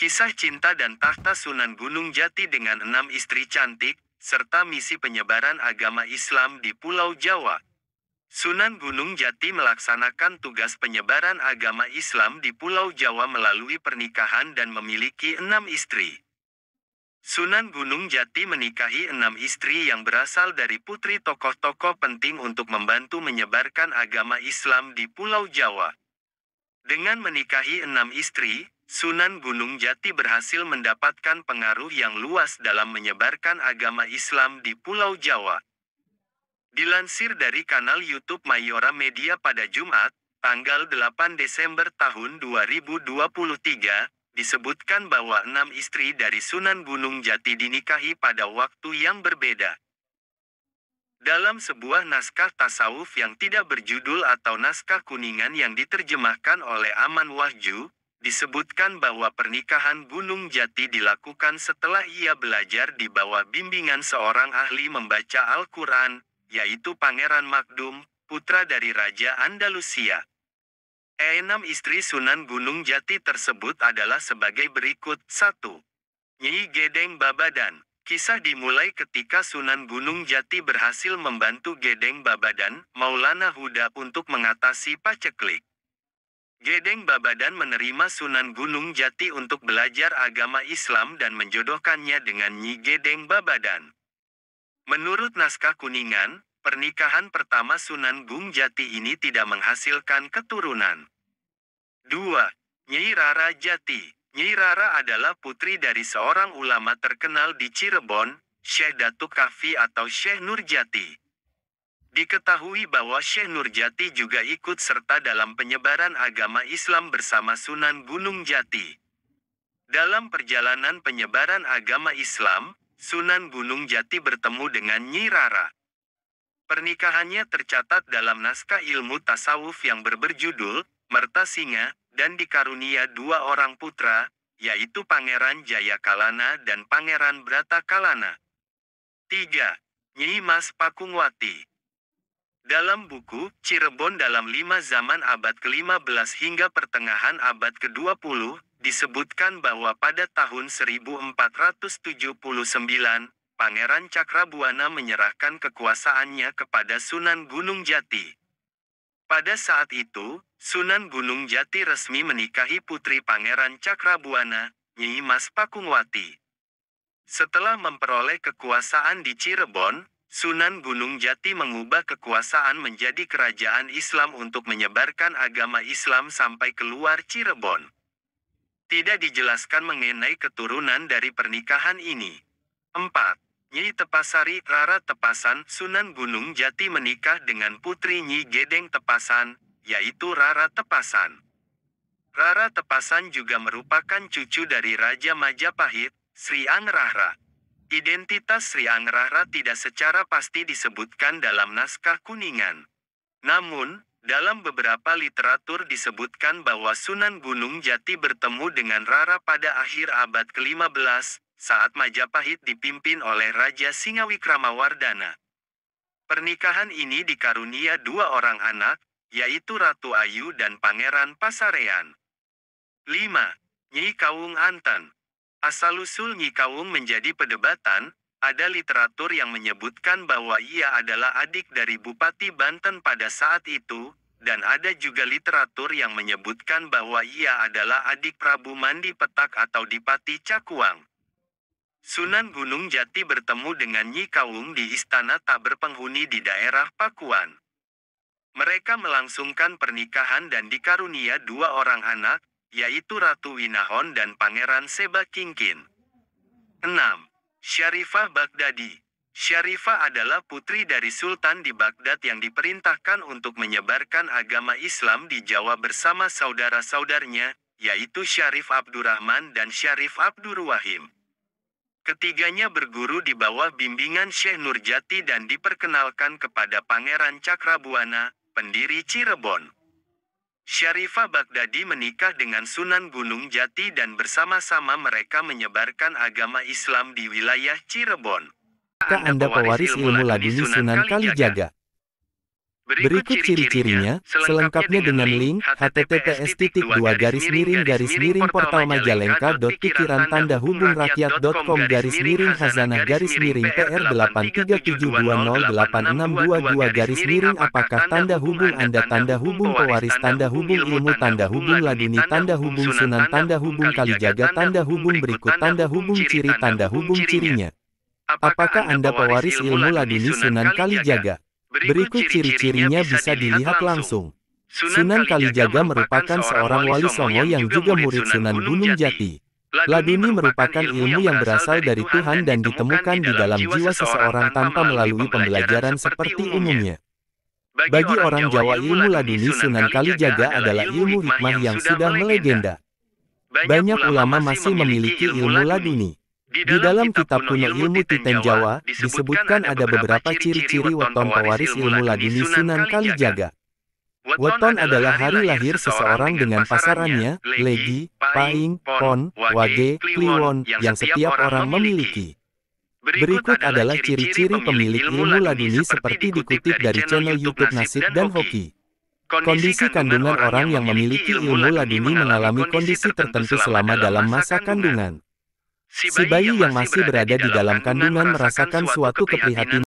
Kisah cinta dan tahta Sunan Gunung Jati dengan 6 istri cantik, serta misi penyebaran agama Islam di Pulau Jawa. Sunan Gunung Jati melaksanakan tugas penyebaran agama Islam di Pulau Jawa melalui pernikahan dan memiliki 6 istri. Sunan Gunung Jati menikahi 6 istri yang berasal dari putri tokoh-tokoh penting untuk membantu menyebarkan agama Islam di Pulau Jawa. Dengan menikahi 6 istri, Sunan Gunung Jati berhasil mendapatkan pengaruh yang luas dalam menyebarkan agama Islam di Pulau Jawa. Dilansir dari kanal YouTube Mayora Media pada Jumat, tanggal 8 Desember tahun 2023, disebutkan bahwa 6 istri dari Sunan Gunung Jati dinikahi pada waktu yang berbeda. Dalam sebuah naskah tasawuf yang tidak berjudul atau naskah kuningan yang diterjemahkan oleh Aman Wahju, disebutkan bahwa pernikahan Gunung Jati dilakukan setelah ia belajar di bawah bimbingan seorang ahli membaca Al-Quran, yaitu Pangeran Makdum, putra dari Raja Andalusia. 6 istri Sunan Gunung Jati tersebut adalah sebagai berikut. 1. Nyi Gedeng Babadan. Kisah dimulai ketika Sunan Gunung Jati berhasil membantu Gedeng Babadan, Maulana Huda untuk mengatasi paceklik. Gedeng Babadan menerima Sunan Gunung Jati untuk belajar agama Islam dan menjodohkannya dengan Nyi Gedeng Babadan. Menurut naskah kuningan, pernikahan pertama Sunan Gunung Jati ini tidak menghasilkan keturunan. 2. Nyi Rara Jati. Nyi Rara adalah putri dari seorang ulama terkenal di Cirebon, Syekh Datuk Kafi atau Syekh Nurjati. Diketahui bahwa Syekh Nurjati juga ikut serta dalam penyebaran agama Islam bersama Sunan Gunung Jati. Dalam perjalanan penyebaran agama Islam, Sunan Gunung Jati bertemu dengan Nyi Rara. Pernikahannya tercatat dalam naskah ilmu tasawuf yang berjudul Mertasinga, dan dikarunia 2 orang putra, yaitu Pangeran Jayakalana dan Pangeran Bratakalana. 3. Nyi Mas Pakungwati. Dalam buku Cirebon dalam 5 zaman abad ke-15 hingga pertengahan abad ke-20, disebutkan bahwa pada tahun 1479, Pangeran Cakrabuana menyerahkan kekuasaannya kepada Sunan Gunung Jati. Pada saat itu, Sunan Gunung Jati resmi menikahi putri Pangeran Cakrabuana, Nyi Mas Pakungwati. Setelah memperoleh kekuasaan di Cirebon, Sunan Gunung Jati mengubah kekuasaan menjadi kerajaan Islam untuk menyebarkan agama Islam sampai keluar Cirebon. Tidak dijelaskan mengenai keturunan dari pernikahan ini. 4. Nyi Tepasari Rara Tepasan. Sunan Gunung Jati menikah dengan putri Nyi Gedeng Tepasan, yaitu Rara Tepasan. Rara Tepasan juga merupakan cucu dari Raja Majapahit, Sri Angrahra. Identitas Sri Angrahra tidak secara pasti disebutkan dalam naskah kuningan. Namun, dalam beberapa literatur disebutkan bahwa Sunan Gunung Jati bertemu dengan Rara pada akhir abad ke-15, saat Majapahit dipimpin oleh Raja Singawikramawardhana. Pernikahan ini dikarunia 2 orang anak, yaitu Ratu Ayu dan Pangeran Pasarean. 5. Nyi Kawung Anten. Asal-usul Nyi Kawung menjadi perdebatan. Ada literatur yang menyebutkan bahwa ia adalah adik dari Bupati Banten pada saat itu, dan ada juga literatur yang menyebutkan bahwa ia adalah adik Prabu Mandi Petak atau Dipati Cakuang. Sunan Gunung Jati bertemu dengan Nyi Kawung di istana tak berpenghuni di daerah Pakuan. Mereka melangsungkan pernikahan dan dikarunia 2 orang anak, yaitu Ratu Winahon dan Pangeran Seba Kingkin. 6. Syarifah Baghdadi. Syarifah adalah putri dari Sultan di Baghdad yang diperintahkan untuk menyebarkan agama Islam di Jawa bersama saudara-saudaranya, yaitu Syarif Abdurrahman dan Syarif Abdurwahim. Ketiganya berguru di bawah bimbingan Syekh Nurjati dan diperkenalkan kepada Pangeran Cakrabuana, pendiri Cirebon. Syarifah Baghdadi menikah dengan Sunan Gunung Jati dan bersama-sama mereka menyebarkan agama Islam di wilayah Cirebon. Anda pewaris ilmu laduni Sunan Kalijaga. Berikut ciri-cirinya, selengkapnya dengan link https://portalmajalengka.pikiran-hubung-rakyat.com-miring-hazanah-miring-PR 83720886222 apakah tanda hubung Anda tanda hubung pewaris tanda hubung ilmu tanda hubung laduni tanda hubung sunan tanda hubung kalijaga tanda hubung berikut tanda hubung ciri tanda hubung cirinya. Apakah Anda pewaris ilmu laduni Sunan Kalijaga? Berikut ciri-cirinya bisa dilihat langsung. Sunan Kalijaga merupakan seorang wali songo yang juga murid Sunan Gunung Jati. Laduni merupakan ilmu yang berasal dari Tuhan dan ditemukan di dalam jiwa seseorang tanpa melalui pembelajaran seperti umumnya. Bagi orang Jawa ilmu laduni Sunan Kalijaga adalah ilmu hikmah yang sudah melegenda. Banyak ulama masih memiliki ilmu laduni. Di dalam kitab kuno ilmu Titen Jawa, disebutkan ada beberapa ciri-ciri weton pewaris ilmu laduni Sunan Kalijaga. Weton adalah hari lahir seseorang dengan pasarannya, legi, paing, pon, wage, kliwon, yang setiap orang memiliki. Berikut adalah ciri-ciri pemilik ilmu laduni seperti dikutip dari channel YouTube Nasib dan Hoki. Kondisi kandungan orang yang memiliki ilmu laduni mengalami kondisi tertentu selama dalam masa kandungan. Si bayi yang masih berada di dalam kandungan merasakan suatu keprihatinan